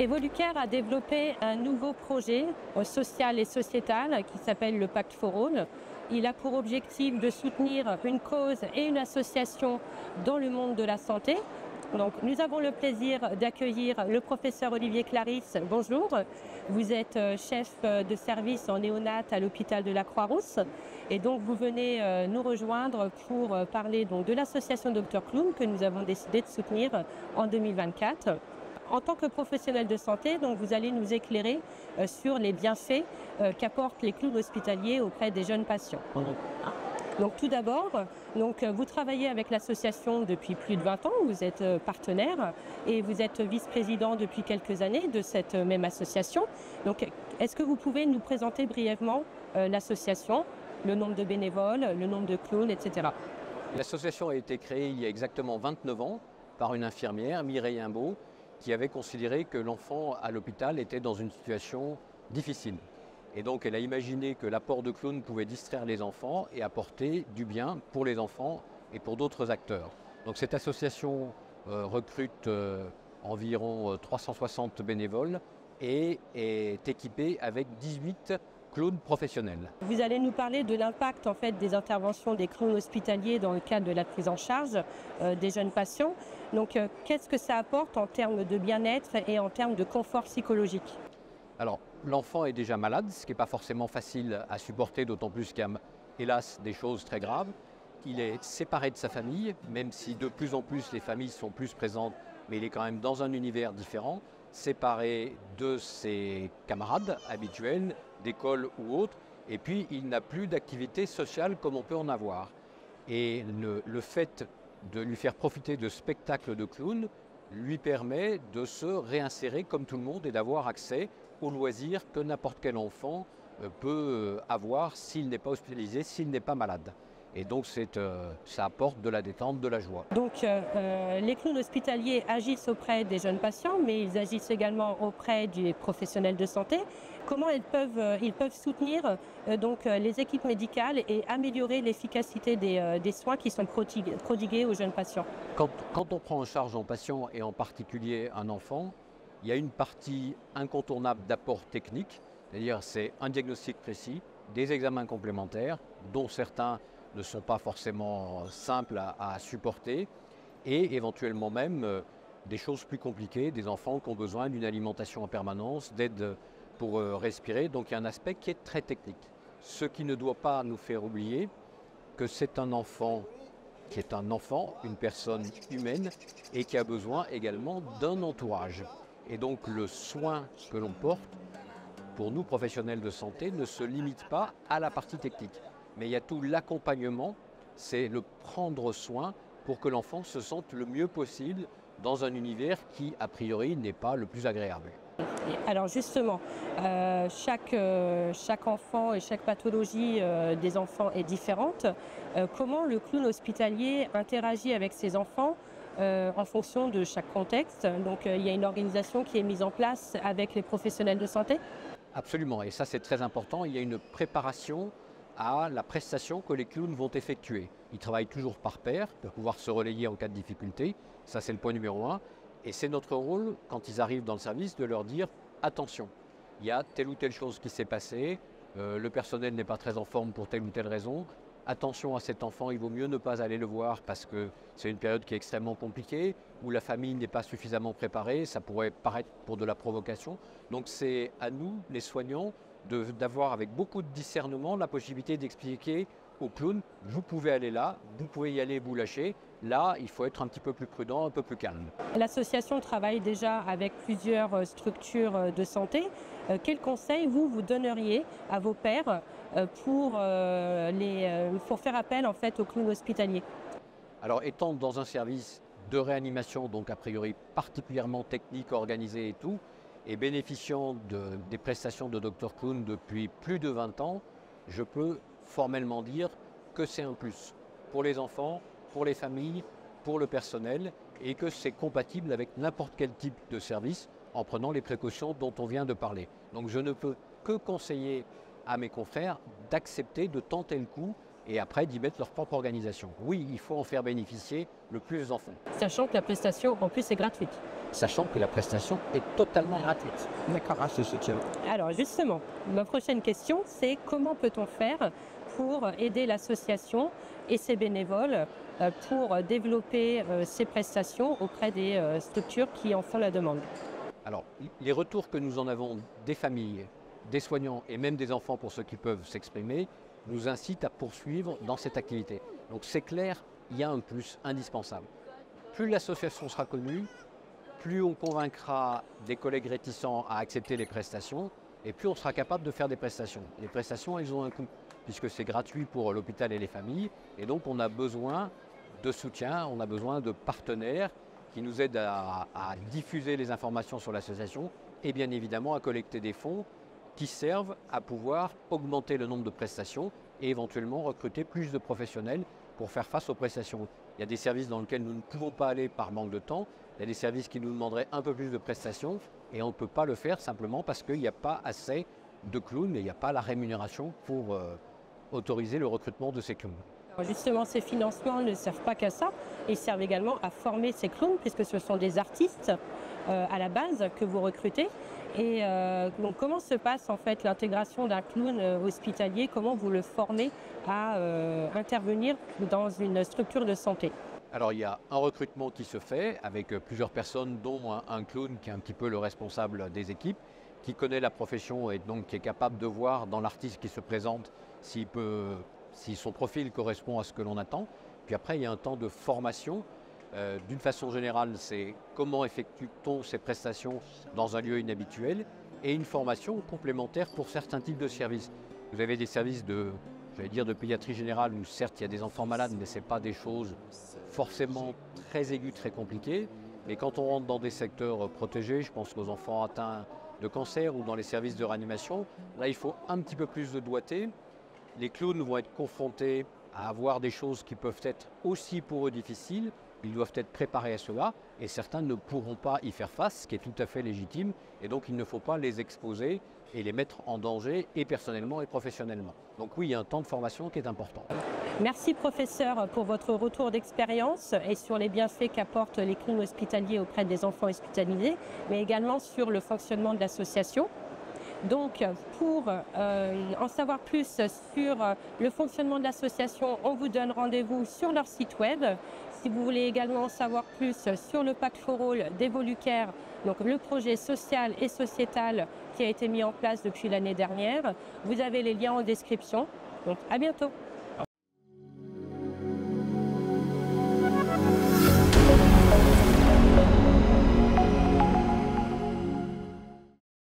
Evolucare a développé un nouveau projet social et sociétal qui s'appelle le Pacte for All. Il a pour objectif de soutenir une cause et une association dans le monde de la santé. Donc, nous avons le plaisir d'accueillir le professeur Olivier Clarisse. Bonjour, vous êtes chef de service en néonat à l'hôpital de la Croix-Rousse et donc vous venez nous rejoindre pour parler donc, de l'association Dr Clown que nous avons décidé de soutenir en 2024. En tant que professionnel de santé, donc, vous allez nous éclairer sur les bienfaits qu'apportent les clowns hospitaliers auprès des jeunes patients. Donc tout d'abord, vous travaillez avec l'association depuis plus de 20 ans, vous êtes partenaire et vous êtes vice-président depuis quelques années de cette même association. Donc est-ce que vous pouvez nous présenter brièvement l'association, le nombre de bénévoles, le nombre de clowns, etc. L'association a été créée il y a exactement 29 ans par une infirmière, Mireille Imbeau, qui avait considéré que l'enfant à l'hôpital était dans une situation difficile. Et donc elle a imaginé que l'apport de clowns pouvait distraire les enfants et apporter du bien pour les enfants et pour d'autres acteurs. Donc cette association recrute environ 360 bénévoles et est équipée avec 18 clowns professionnels. Vous allez nous parler de l'impact en fait, des interventions des clowns hospitaliers dans le cadre de la prise en charge des jeunes patients. Donc qu'est-ce que ça apporte en termes de bien-être et en termes de confort psychologique? Alors, l'enfant est déjà malade, ce qui n'est pas forcément facile à supporter, d'autant plus qu'il y a, hélas, des choses très graves. Il est séparé de sa famille, même si de plus en plus les familles sont plus présentes, mais il est quand même dans un univers différent, séparé de ses camarades habituels, d'école ou autres, et puis il n'a plus d'activité sociale comme on peut en avoir. Et le fait de lui faire profiter de spectacles de clowns lui permet de se réinsérer comme tout le monde et d'avoir accès aux loisirs que n'importe quel enfant peut avoir s'il n'est pas hospitalisé, s'il n'est pas malade. Et donc ça apporte de la détente, de la joie. Donc les clowns hospitaliers agissent auprès des jeunes patients, mais ils agissent également auprès des professionnels de santé. Comment ils peuvent soutenir les équipes médicales et améliorer l'efficacité des soins qui sont prodigués aux jeunes patients? Quand on prend en charge un patient et en particulier un enfant, il y a une partie incontournable d'apport technique, c'est-à-dire c'est un diagnostic précis, des examens complémentaires dont certains ne sont pas forcément simples à supporter et éventuellement même des choses plus compliquées, des enfants qui ont besoin d'une alimentation en permanence, d'aide pour respirer. Donc il y a un aspect qui est très technique. Ce qui ne doit pas nous faire oublier que c'est un enfant qui est un enfant, une personne humaine et qui a besoin également d'un entourage. Et donc le soin que l'on porte, pour nous professionnels de santé, ne se limite pas à la partie technique. Mais il y a tout l'accompagnement, c'est le prendre soin pour que l'enfant se sente le mieux possible dans un univers qui, a priori, n'est pas le plus agréable. Alors justement, chaque enfant et chaque pathologie des enfants est différente. Comment le clown hospitalier interagit avec ses enfants en fonction de chaque contexte? Donc il y a une organisation qui est mise en place avec les professionnels de santé? Absolument, et ça c'est très important. Il y a une préparation à la prestation que les clowns vont effectuer. Ils travaillent toujours par pair pour pouvoir se relayer en cas de difficulté. Ça c'est le point numéro 1. Et c'est notre rôle, quand ils arrivent dans le service, de leur dire « attention, il y a telle ou telle chose qui s'est passée, le personnel n'est pas très en forme pour telle ou telle raison, attention à cet enfant, il vaut mieux ne pas aller le voir parce que c'est une période qui est extrêmement compliquée, où la famille n'est pas suffisamment préparée, ça pourrait paraître pour de la provocation. » Donc c'est à nous, les soignants, d'avoir avec beaucoup de discernement la possibilité d'expliquer au clown, vous pouvez aller là, vous pouvez y aller, vous lâcher. Là, il faut être un petit peu plus prudent, un peu plus calme. L'association travaille déjà avec plusieurs structures de santé. Quels conseils vous donneriez à vos pairs pour faire appel en fait aux clowns hospitaliers? Alors, étant dans un service de réanimation, donc a priori particulièrement technique, organisé et tout, et bénéficiant des prestations de Dr Clown depuis plus de 20 ans, je peux formellement dire que c'est un plus pour les enfants, pour les familles, pour le personnel et que c'est compatible avec n'importe quel type de service en prenant les précautions dont on vient de parler. Donc je ne peux que conseiller à mes confrères d'accepter de tenter le coup et après d'y mettre leur propre organisation. Oui, il faut en faire bénéficier le plus d'enfants. Sachant que la prestation en plus est gratuite. Sachant que la prestation est totalement gratuite. D'accord. Grâce au soutien. Alors justement, ma prochaine question, c'est comment peut-on faire pour aider l'association et ses bénévoles pour développer ces prestations auprès des structures qui en font la demande? Alors, les retours que nous en avons des familles, des soignants et même des enfants pour ceux qui peuvent s'exprimer, nous incitent à poursuivre dans cette activité. Donc c'est clair, il y a un plus indispensable. Plus l'association sera connue, plus on convaincra des collègues réticents à accepter les prestations, et plus on sera capable de faire des prestations. Les prestations, elles ont un coût, puisque c'est gratuit pour l'hôpital et les familles, et donc on a besoin de soutien, on a besoin de partenaires qui nous aident à diffuser les informations sur l'association, et bien évidemment à collecter des fonds qui servent à pouvoir augmenter le nombre de prestations et éventuellement recruter plus de professionnels pour faire face aux prestations. Il y a des services dans lesquels nous ne pouvons pas aller par manque de temps, il y a des services qui nous demanderaient un peu plus de prestations et on ne peut pas le faire simplement parce qu'il n'y a pas assez de clowns et il n'y a pas la rémunération pour autoriser le recrutement de ces clowns. Alors justement, ces financements ne servent pas qu'à ça, ils servent également à former ces clowns puisque ce sont des artistes à la base que vous recrutez. Et donc comment se passe en fait l'intégration d'un clown hospitalier? Comment vous le formez à intervenir dans une structure de santé? Alors il y a un recrutement qui se fait avec plusieurs personnes, dont un clown qui est un petit peu le responsable des équipes, qui connaît la profession et donc qui est capable de voir dans l'artiste qui se présente si son profil correspond à ce que l'on attend. Puis après il y a un temps de formation. D'une façon générale, c'est comment effectue-t-on ces prestations dans un lieu inhabituel et une formation complémentaire pour certains types de services. Vous avez des services de pédiatrie générale où certes il y a des enfants malades, mais ce n'est pas des choses forcément très aiguës, très compliquées. Mais quand on rentre dans des secteurs protégés, je pense aux enfants atteints de cancer ou dans les services de réanimation, là il faut un petit peu plus de doigté. Les clowns vont être confrontés à avoir des choses qui peuvent être aussi pour eux difficiles. Ils doivent être préparés à cela et certains ne pourront pas y faire face, ce qui est tout à fait légitime. Et donc il ne faut pas les exposer et les mettre en danger et personnellement et professionnellement. Donc oui, il y a un temps de formation qui est important. Merci professeur pour votre retour d'expérience et sur les bienfaits qu'apportent les clowns hospitaliers auprès des enfants hospitalisés, mais également sur le fonctionnement de l'association. Donc, pour en savoir plus sur le fonctionnement de l'association, on vous donne rendez-vous sur leur site web. Si vous voulez également en savoir plus sur le Pacte for All d'Evolucare, donc le projet social et sociétal qui a été mis en place depuis l'année dernière, vous avez les liens en description. Donc, à bientôt.